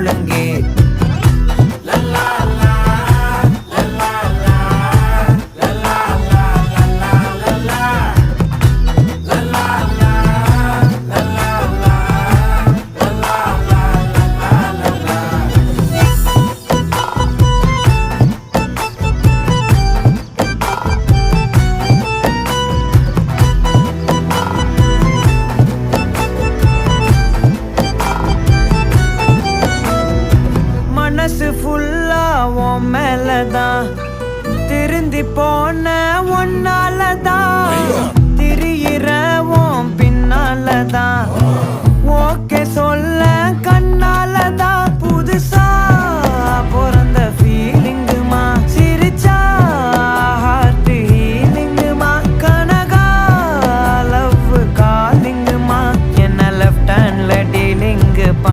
ஒழுங்கே. மனசு ஃபுல்லா உன் மேலதான், திருந்தி போன ஒன்னாலதான், திரியிற உன் பின்னாலதான், ஓகே சொல்ல கண்ணாலதான்,